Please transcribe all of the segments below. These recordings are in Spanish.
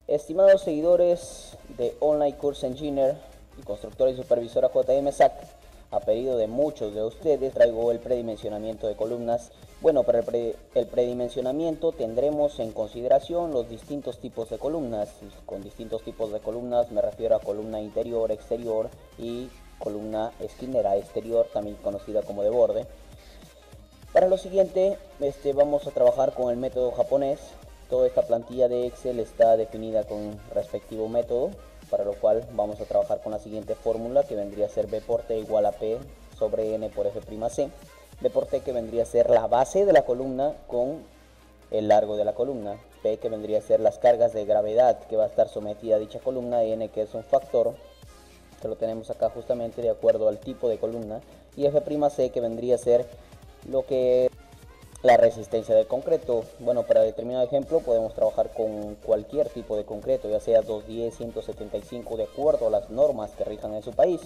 Estimados seguidores de Online Course Engineer y constructora y supervisora JM SAC, a pedido de muchos de ustedes traigo el predimensionamiento de columnas. Bueno, para el predimensionamiento tendremos en consideración los distintos tipos de columnas. Con distintos tipos de columnas me refiero a columna interior, exterior y columna esquinera exterior, también conocida como de borde. Para lo siguiente vamos a trabajar con el método japonés. Toda esta plantilla de Excel está definida con respectivo método, para lo cual vamos a trabajar con la siguiente fórmula, que vendría a ser B por T igual a P sobre N por F''C. B por T, que vendría a ser la base de la columna con el largo de la columna. P, que vendría a ser las cargas de gravedad que va a estar sometida a dicha columna. N, que es un factor, que lo tenemos acá justamente de acuerdo al tipo de columna. Y F''C, que vendría a ser lo que la resistencia del concreto. Bueno, para determinado ejemplo podemos trabajar con cualquier tipo de concreto, ya sea 210, 175, de acuerdo a las normas que rijan en su país.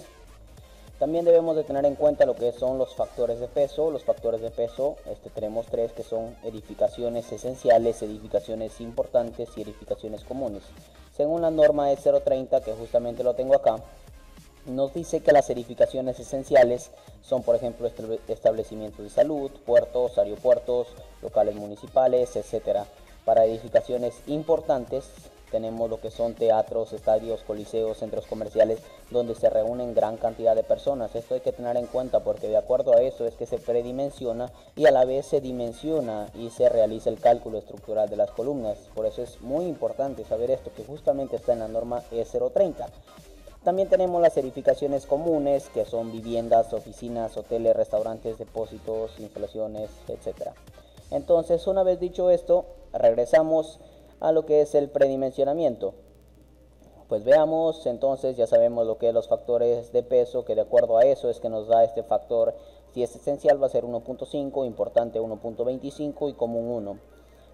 También debemos de tener en cuenta lo que son los factores de peso. Los factores de peso, tenemos tres, que son edificaciones esenciales, edificaciones importantes y edificaciones comunes. Según la norma E030, que justamente lo tengo acá, nos dice que las edificaciones esenciales son, por ejemplo, establecimientos de salud, puertos, aeropuertos, locales municipales, etc. Para edificaciones importantes tenemos lo que son teatros, estadios, coliseos, centros comerciales, donde se reúnen gran cantidad de personas. Esto hay que tener en cuenta, porque de acuerdo a eso es que se predimensiona y a la vez se dimensiona y se realiza el cálculo estructural de las columnas. Por eso es muy importante saber esto, que justamente está en la norma E030. También tenemos las edificaciones comunes, que son viviendas, oficinas, hoteles, restaurantes, depósitos, instalaciones, etc. Entonces, una vez dicho esto, regresamos a lo que es el predimensionamiento. Pues veamos, entonces ya sabemos lo que es los factores de peso, que de acuerdo a eso es que nos da este factor. Si es esencial va a ser 1.5, importante 1.25 y común 1.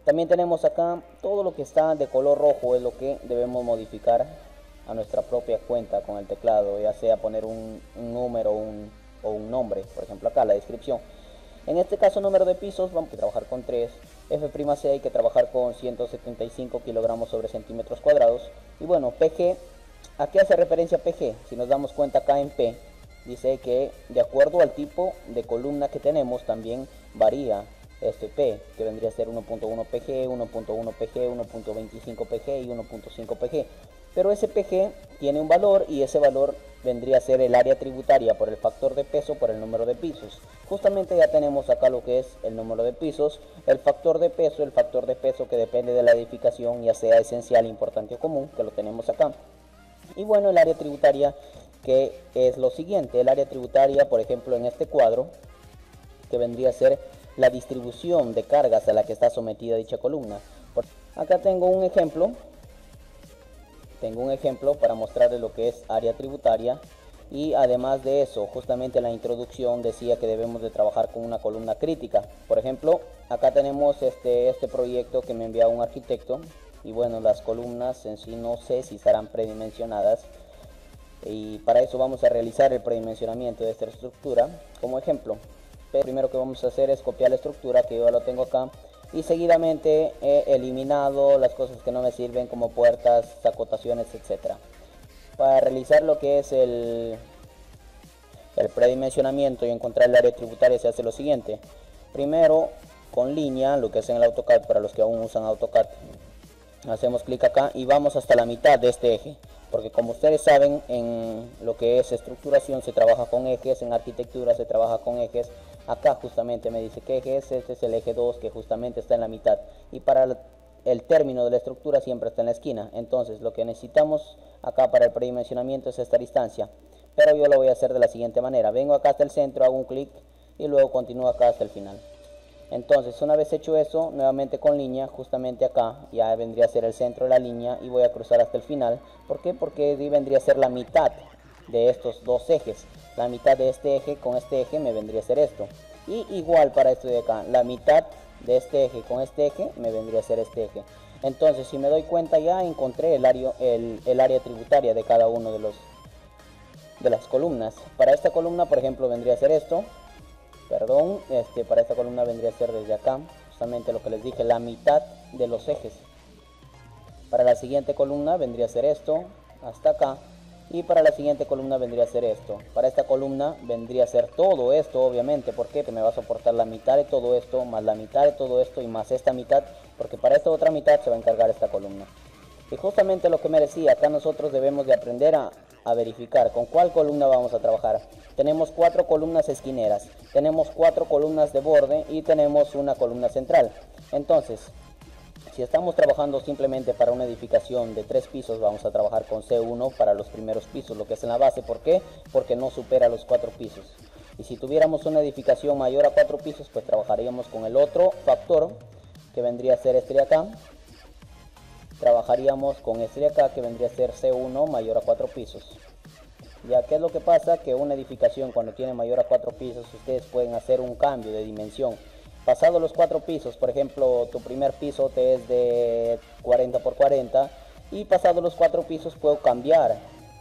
También tenemos acá todo lo que está de color rojo, es lo que debemos modificar a nuestra propia cuenta con el teclado, ya sea poner un número o un nombre. Por ejemplo, acá la descripción. En este caso, número de pisos, vamos a trabajar con 3. F''C hay que trabajar con 175 kilogramos sobre centímetros cuadrados. Y bueno, PG, ¿a qué hace referencia PG? Si nos damos cuenta acá en P, dice que de acuerdo al tipo de columna que tenemos también varía este P, que vendría a ser 1.1 PG, 1.1 PG, 1.25 PG y 1.5 PG. Pero ese PG tiene un valor, y ese valor vendría a ser el área tributaria por el factor de peso por el número de pisos. Justamente ya tenemos acá lo que es el número de pisos, el factor de peso que depende de la edificación, ya sea esencial, importante o común, que lo tenemos acá. Y bueno, el área tributaria, que es lo siguiente. El área tributaria, por ejemplo, en este cuadro, que vendría a ser la distribución de cargas a la que está sometida dicha columna. Acá tengo un ejemplo para mostrarles lo que es área tributaria. Y además de eso, justamente en la introducción decía que debemos de trabajar con una columna crítica. Por ejemplo, acá tenemos este proyecto que me envía un arquitecto, y bueno, las columnas en sí no sé si estarán predimensionadas, y para eso vamos a realizar el predimensionamiento de esta estructura como ejemplo. Pero primero que vamos a hacer es copiar la estructura, que yo lo tengo acá, y seguidamente he eliminado las cosas que no me sirven, como puertas, acotaciones, etc. Para realizar lo que es el predimensionamiento y encontrar el área tributaria se hace lo siguiente. Primero, con línea, lo que es en el AutoCAD, para los que aún usan AutoCAD, hacemos clic acá y vamos hasta la mitad de este eje, porque como ustedes saben, en lo que es estructuración se trabaja con ejes, en arquitectura se trabaja con ejes. Acá justamente me dice qué eje es. Este es el eje 2, que justamente está en la mitad, y para el término de la estructura siempre está en la esquina. Entonces lo que necesitamos acá para el predimensionamiento es esta distancia, pero yo lo voy a hacer de la siguiente manera. Vengo acá hasta el centro, hago un clic y luego continúo acá hasta el final. Entonces, una vez hecho eso, nuevamente con línea, justamente acá ya vendría a ser el centro de la línea, y voy a cruzar hasta el final. ¿Por qué? Porque vendría a ser la mitad de estos dos ejes. La mitad de este eje con este eje me vendría a ser esto. Y igual para esto de acá, la mitad de este eje con este eje me vendría a ser este eje. Entonces, si me doy cuenta, ya encontré el área tributaria de cada uno de las columnas. Para esta columna, por ejemplo, vendría a ser esto. Para esta columna vendría a ser desde acá, justamente lo que les dije, la mitad de los ejes. Para la siguiente columna vendría a ser esto, hasta acá. Y para la siguiente columna vendría a ser esto. Para esta columna vendría a ser todo esto, obviamente. ¿Por qué? Porque me va a soportar la mitad de todo esto, más la mitad de todo esto y más esta mitad. Porque para esta otra mitad se va a encargar esta columna. Y justamente lo que me decía, acá nosotros debemos de aprender a verificar con cuál columna vamos a trabajar. Tenemos 4 columnas esquineras, tenemos 4 columnas de borde y tenemos una columna central. Entonces, si estamos trabajando simplemente para una edificación de 3 pisos, vamos a trabajar con C1 para los primeros pisos, lo que es en la base. ¿Por qué? Porque no supera los 4 pisos. Y si tuviéramos una edificación mayor a 4 pisos, pues trabajaríamos con el otro factor, que vendría a ser este de acá. Trabajaríamos con este de acá, que vendría a ser C1 mayor a 4 pisos. Ya, ¿qué es lo que pasa? Que una edificación cuando tiene mayor a 4 pisos, ustedes pueden hacer un cambio de dimensión. Pasado los 4 pisos, por ejemplo, tu primer piso te es de 40 por 40 y pasado los 4 pisos puedo cambiar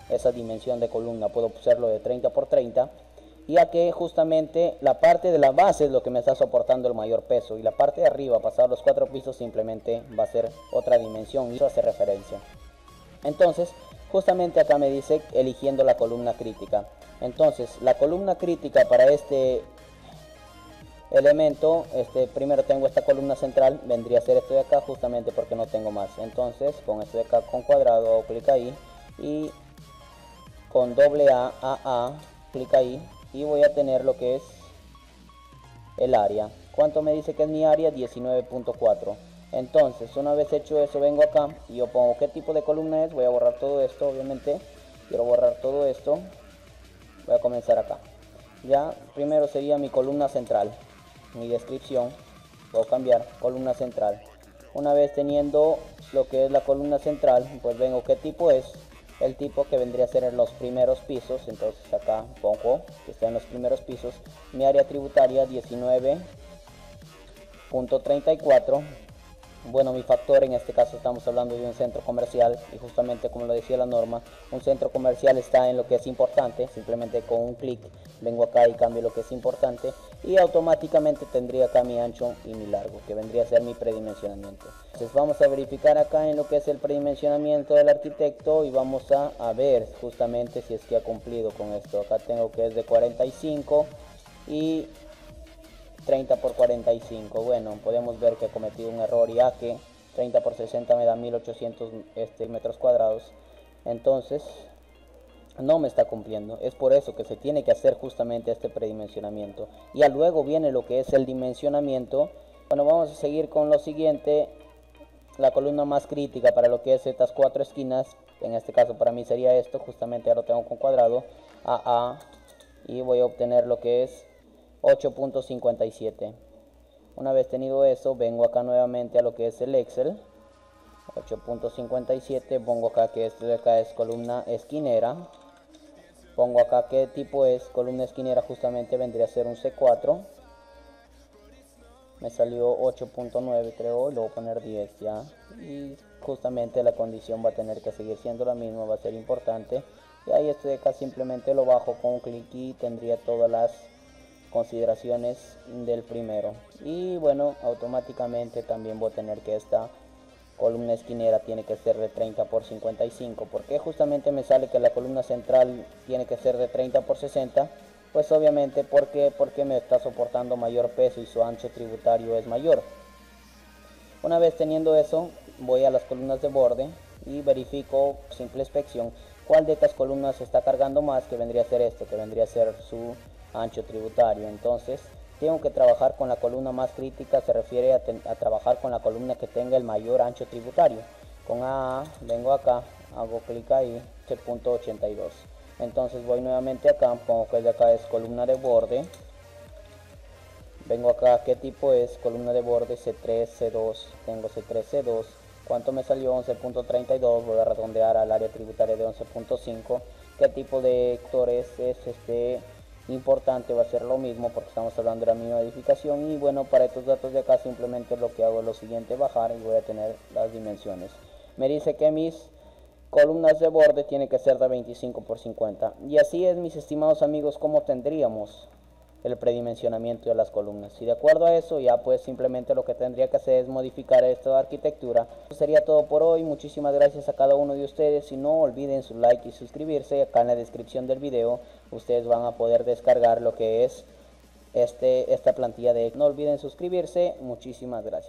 esa dimensión de columna, puedo hacerlo de 30 por 30, ya que justamente la parte de la base es lo que me está soportando el mayor peso y la parte de arriba, pasado los 4 pisos, simplemente va a ser otra dimensión y eso hace referencia. Entonces, justamente acá me dice eligiendo la columna crítica. Entonces, la columna crítica para este elemento, primero tengo esta columna central, vendría a ser esto de acá, justamente porque no tengo más. Entonces, con esto de acá con cuadrado, hago clic ahí y con doble A, clic ahí y voy a tener lo que es el área. ¿Cuánto me dice que es mi área? 19.4. Entonces, una vez hecho eso, vengo acá y yo pongo qué tipo de columna es. Voy a borrar todo esto, obviamente. Quiero borrar todo esto. Voy a comenzar acá. Ya, primero sería mi columna central. Mi descripción. Puedo cambiar columna central. Una vez teniendo lo que es la columna central, pues vengo qué tipo es. El tipo que vendría a ser en los primeros pisos. Entonces acá pongo que está en los primeros pisos. Mi área tributaria 19.34. Bueno, mi factor, en este caso estamos hablando de un centro comercial y justamente como lo decía la norma, un centro comercial está en lo que es importante. Simplemente con un clic vengo acá y cambio lo que es importante y automáticamente tendría acá mi ancho y mi largo, que vendría a ser mi predimensionamiento. Entonces vamos a verificar acá en lo que es el predimensionamiento del arquitecto y vamos a ver justamente si es que ha cumplido con esto. Acá tengo que es de 45 y 30 por 45. Bueno, podemos ver que he cometido un error, ya que 30 por 60 me da 1800 metros cuadrados. Entonces no me está cumpliendo. Es por eso que se tiene que hacer justamente este predimensionamiento. Ya luego viene lo que es el dimensionamiento. Bueno, vamos a seguir con lo siguiente. La columna más crítica para lo que es estas 4 esquinas, en este caso para mí sería esto, justamente ya lo tengo con cuadrado, AA, y voy a obtener lo que es 8.57. Una vez tenido eso, vengo acá nuevamente a lo que es el Excel. 8.57, pongo acá que esto de acá es columna esquinera. Pongo acá qué tipo es columna esquinera, justamente vendría a ser un C4. Me salió 8.9 creo, y lo voy a poner 10 ya. Y justamente la condición va a tener que seguir siendo la misma, va a ser importante. Y ahí esto de acá simplemente lo bajo con un clic y tendría todas las consideraciones del primero. Y bueno, automáticamente también voy a tener que esta columna esquinera tiene que ser de 30 por 55. Porque justamente me sale que la columna central tiene que ser de 30 por 60. Pues obviamente porque me está soportando mayor peso y su ancho tributario es mayor. Una vez teniendo eso, voy a las columnas de borde y verifico, simple inspección, cuál de estas columnas está cargando más, que vendría a ser esto, que vendría a ser su ancho tributario. Entonces tengo que trabajar con la columna más crítica, se refiere a trabajar con la columna que tenga el mayor ancho tributario. Con AA vengo acá, hago clic ahí, 8.82. Entonces voy nuevamente acá, pongo que el de acá es columna de borde. Vengo acá, ¿qué tipo es? Columna de borde C3, C2, tengo C3, C2. ¿Cuánto me salió? 11.32, voy a redondear al área tributaria de 11.5. ¿Qué tipo de vectores es importante? Va a ser lo mismo porque estamos hablando de la misma edificación. Y bueno, para estos datos de acá simplemente lo que hago es lo siguiente, bajar y voy a tener las dimensiones. Me dice que mis columnas de borde tiene que ser de 25 por 50. Y así es, mis estimados amigos, como tendríamos el predimensionamiento de las columnas. Y de acuerdo a eso, ya pues simplemente lo que tendría que hacer es modificar esta arquitectura. Eso sería todo por hoy. Muchísimas gracias a cada uno de ustedes y no olviden su like y suscribirse. Acá en la descripción del video ustedes van a poder descargar lo que es esta plantilla de Excel. No olviden suscribirse. Muchísimas gracias.